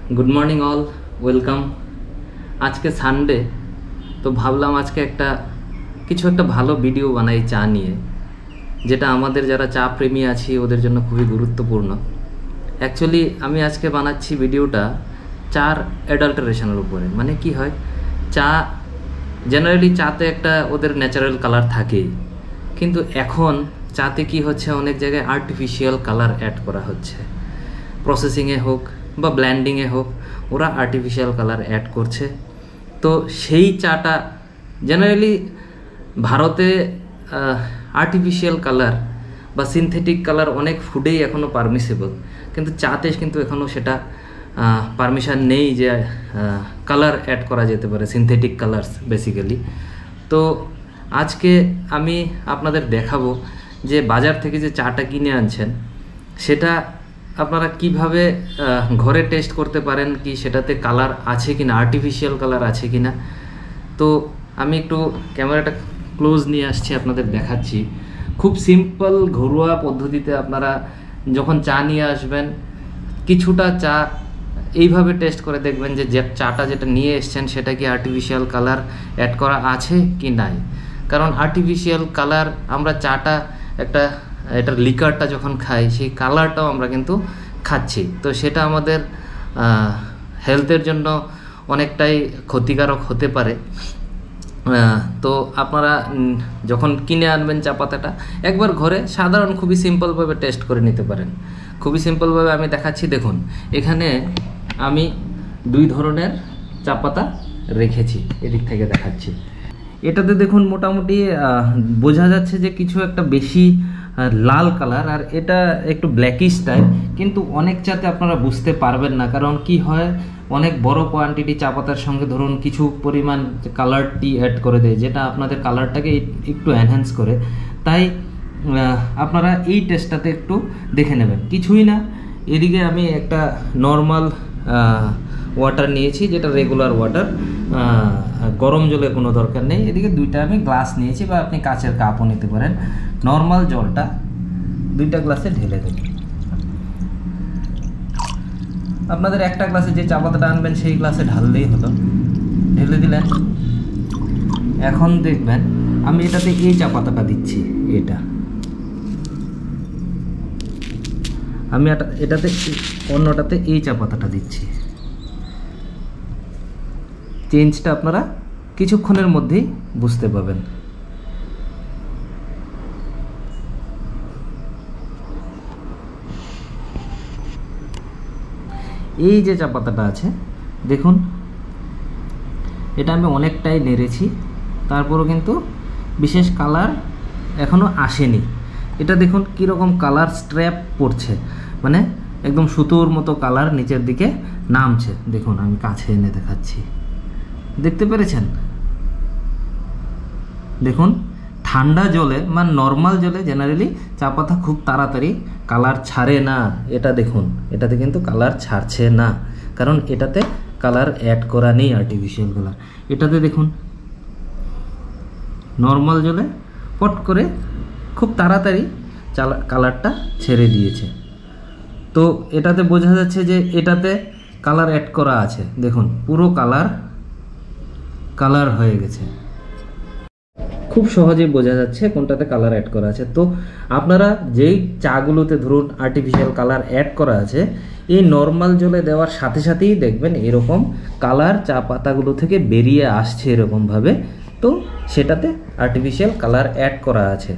Good morning all welcome. आज के Sunday तो भाबलाम आज के किछु एक भालो भिडियो बनाई चा निये जेटा आमादेर जारा चा प्रेमी आछि ओदेर जन्य खुबই गुरुत्वपूर्ण। एक्चुअली आमी आज के बानाচ্ছি भिडियोटा चार एडाल्टारेशनेर उपरे। माने कि हय चा जेनारेलि चाते एकटा ओदेर न्याचाराल कालार थाकेই, किन्तु एखन चाते कि हच्छे अनेक जायगाय आर्टिफिशियल कालार एड करा हच्छे। प्रसेसिंगे होक বা ব্ল্যান্ডিংয়ে হোক ওরা আর্টিফিশিয়াল কালার অ্যাড করছে। তো সেই চাটা জেনারেলি ভারতে আর্টিফিশিয়াল কালার বা সিনথেটিক কালার অনেক ফুডেই এখনও পারমিসেবল, কিন্তু চাতে কিন্তু এখনও সেটা পারমিশন নেই যে কালার অ্যাড করা যেতে পারে, সিনথেটিক কালার্স বেসিক্যালি। তো আজকে আমি আপনাদের দেখাবো যে বাজার থেকে যে চাটা কিনে আনছেন সেটা আপনারা কিভাবে ঘরে টেস্ট করতে পারেন কি সেটাতে কালার আছে কিনা, আর্টিফিশিয়াল কালার আছে কিনা। তো আমি একটু ক্যামেরাটা ক্লোজ নিয়ে আসছি, আপনাদের দেখাচ্ছি। খুব সিম্পল ঘরোয়া পদ্ধতিতে আপনারা যখন চা নিয়ে আসবেন কিছুটা চা এইভাবে টেস্ট করে দেখবেন যে চাটা যেটা নিয়ে এসছেন সেটা কি আর্টিফিশিয়াল কালার অ্যাড করা আছে কি নাই। কারণ আর্টিফিশিয়াল কালার আমরা চাটা এটার লিকারটা যখন খাই সেই কালারটাও আমরা কিন্তু খাচ্ছি, তো সেটা আমাদের হেলথের জন্য অনেকটাই ক্ষতিকারক হতে পারে। তো আপনারা যখন কিনে আনবেন চা পাতাটা একবার ঘরে সাধারণ খুবই সিম্পলভাবে টেস্ট করে নিতে পারেন। খুবই সিম্পলভাবে আমি দেখাচ্ছি। দেখুন এখানে আমি দুই ধরনের চা পাতা রেখেছি, এদিক থেকে দেখাচ্ছি। এটাতে দেখুন মোটামুটি বোঝা যাচ্ছে যে কিছু একটা বেশি লাল কালার, আর এটা একটু ব্ল্যাকিশ টাইপ, কিন্তু অনেক চাতে আপনারা বুঝতে পারবেন না। কারণ কি হয় অনেক বড় কোয়ান্টিটি চা পাতার সঙ্গে ধরুন কিছু পরিমাণ কালারটি অ্যাড করে দেয় যেটা আপনাদের কালারটাকে একটু এনহ্যান্স করে। তাই আপনারা এই টেস্টটাতে একটু দেখে নেবেন। কিছুই না, এদিকে আমি একটা নর্মাল ওয়াটার নিয়েছি যেটা রেগুলার ওয়াটার, গরম জলের কোনো দরকার নেই। এদিকে দুইটা আমি গ্লাস নিয়েছি বা আপনি কাচের কাপও নিতে পারেন। নর্মাল জলটা দুইটা গ্লাসে ঢেলে দেবেন। আপনাদের একটা গ্লাসে যে চা পাতাটা আনবেন সেই গ্লাসে ঢাললেই হলো। ঢেলে দিলেন। এখন দেখবেন আমি এটাতে এই চা পাতাটা দিচ্ছি, এটা আমি এটাতে অন্যটাতে এই চা পাতাটা দিচ্ছি। চেঞ্জটা আপনারা কিছুক্ষণের মধ্যেই বুঝতে পাবেন। এই যে চা পাতাটা আছে দেখুন, এটা আমি অনেকটাই নেড়েছি, তারপরও কিন্তু বিশেষ কালার এখনও আসেনি। এটা দেখুন কীরকম কালার স্ট্র্যাপ পড়ছে, মানে একদম সুতোর মতো কালার নিচের দিকে নামছে। দেখুন আমি কাছে এনে দেখাচ্ছি, দেখতে পেরেছেন? দেখুন ঠান্ডা জলে মানে নর্মাল জলে জেনারেলি চা পাতা খুব তাড়াতাড়ি কালার ছাড়ে না। এটা দেখুন এটাতে কিন্তু কালার ছাড়ছে না, কারণ এটাতে কালার অ্যাড করা নেই, আর্টিফিশিয়াল কালার। এটাতে দেখুন নর্মাল জলে পট করে খুব তাড়াতাড়ি কালারটা ছেড়ে দিয়েছে। তো এটাতে বোঝা যাচ্ছে যে এটাতে কালার অ্যাড করা আছে। দেখুন পুরো কালার হয়ে গেছে, খুব সহজেই বোঝা যাচ্ছে কোনটাতে কালার অ্যাড করা আছে। তো আপনারা যেই চাগুলোতে ধরুন আর্টিফিশিয়াল কালার অ্যাড করা আছে এই নর্মাল জলে দেওয়ার সাথে সাথেই দেখবেন এরকম কালার চা পাতাগুলো থেকে বেরিয়ে আসছে এরকমভাবে, তো সেটাতে আর্টিফিশিয়াল কালার অ্যাড করা আছে।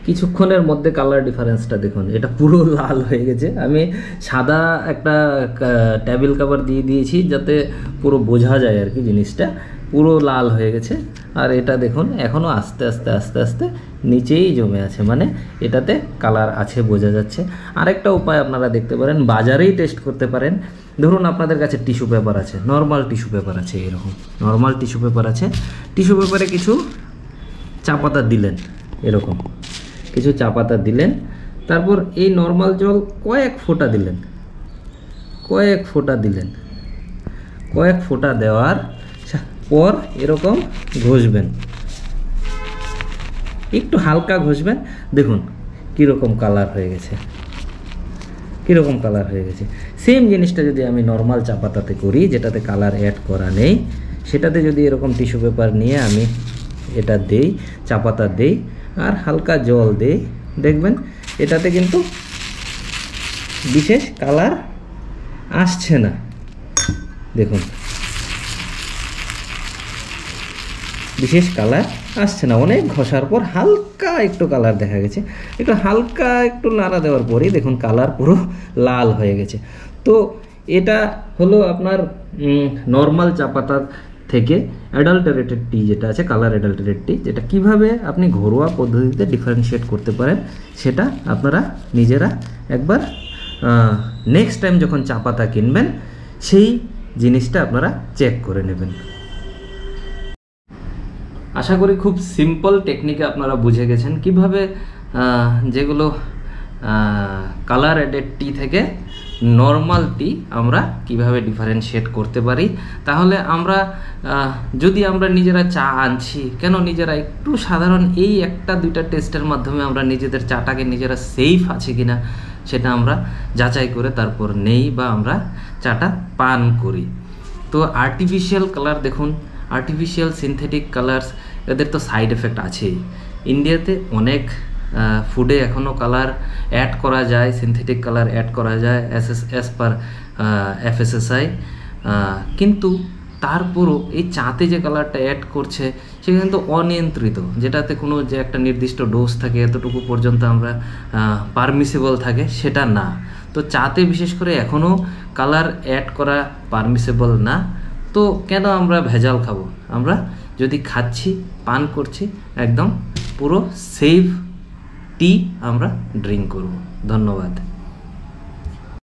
কিছুক্ষণের মধ্যে কালার ডিফারেন্সটা দেখুন, এটা পুরো লাল হয়ে গেছে। আমি সাদা একটা টেবিল কভার দিয়ে দিয়েছি যাতে পুরো বোঝা যায় আর কি, জিনিসটা পুরো লাল হয়ে গেছে। আর এটা দেখুন এখনও আস্তে আস্তে আস্তে আস্তে নিচেই জমে আছে, মানে এটাতে কালার আছে বোঝা যাচ্ছে। আরেকটা উপায় আপনারা দেখতে পারেন, বাজারেই টেস্ট করতে পারেন। ধরুন আপনাদের কাছে টিস্যু পেপার আছে, নর্মাল টিস্যু পেপার আছে, এরকম নর্মাল টিস্যু পেপার আছে। টিস্যু পেপারে কিছু চা পাতা দিলেন, এরকম কিছু চা পাতা দিলেন, তারপর এই নর্মাল জল কয়েক ফোঁটা দিলেন, কয়েক ফোঁটা দেওয়ার পর এরকম ঘষবেন, একটু হালকা ঘষবেন। দেখুন কীরকম কালার হয়ে গেছে। কীরকম কালার হয়ে গেছে। সেম জিনিসটা যদি আমি নর্মাল চা পাতাতে করি, যেটাতে কালার অ্যাড করা নেই, সেটাতে যদি এরকম টিস্যু পেপার নিয়ে আমি এটা দেই, চা পাতা দেই আর হালকা জল দেই, দেখবেন এটাতে কিন্তু বিশেষ কালার আসছে না। দেখুন বিশেষ কালার আসছে না, অনেক ঘষার পর হালকা একটু কালার দেখা গেছে। একটু হালকা একটু নাড়া দেওয়ার পরেই দেখুন কালার পুরো লাল হয়ে গেছে। তো এটা হলো আপনার নর্মাল চা পাতা থেকে অ্যাডাল্টারেটেড টি যেটা আছে, কালার অ্যাডাল্টারেটেড টি, যেটা কিভাবে আপনি ঘরোয়া পদ্ধতিতে ডিফারেন্সিয়েট করতে পারেন, সেটা আপনারা নিজেরা একবার নেক্সট টাইম যখন চা পাতা কিনবেন সেই জিনিসটা আপনারা চেক করে নেবেন। আশা করি খুব সিম্পল টেকনিকে আপনারা বুঝে গেছেন কিভাবে যেগুলো কালার অ্যাডেড টি থেকে নর্মাল টি আমরা কিভাবে ডিফারেন্সিয়েট করতে পারি। তাহলে আমরা যদি আমরা নিজেরা চা আনছি, কেন নিজেরা একটু সাধারণ এই একটা দুইটা টেস্টের মাধ্যমে আমরা নিজেদের চাটাকে নিজেরা সেফ আছে কিনা সেটা আমরা যাচাই করে তারপর নেই বা আমরা চাটা পান করি। তো আর্টিফিশিয়াল কালার দেখুন, আর্টিফিশিয়াল সিনথেটিক কালার্স, এদের তো সাইড এফেক্ট আছেই। ইন্ডিয়াতে অনেক ফুডে এখনও কালার অ্যাড করা যায়, সিনথেটিক কালার অ্যাড করা যায় অ্যাজ পার FSSAI, কিন্তু তারপরও এই চাতে যে কালারটা অ্যাড করছে সেটা কিন্তু অনিয়ন্ত্রিত, যেটাতে কোনো যে একটা নির্দিষ্ট ডোজ থাকে এতটুকু পর্যন্ত আমরা পারমিসেবল থাকে সেটা না। তো চাতে বিশেষ করে এখনও কালার অ্যাড করা পারমিসেবল না। তো কেন আমরা ভেজাল খাবো? আমরা যদি খাচ্ছি, পান করছি, একদম পুরো সেফ টি আমরা ড্রিঙ্ক করব। ধন্যবাদ।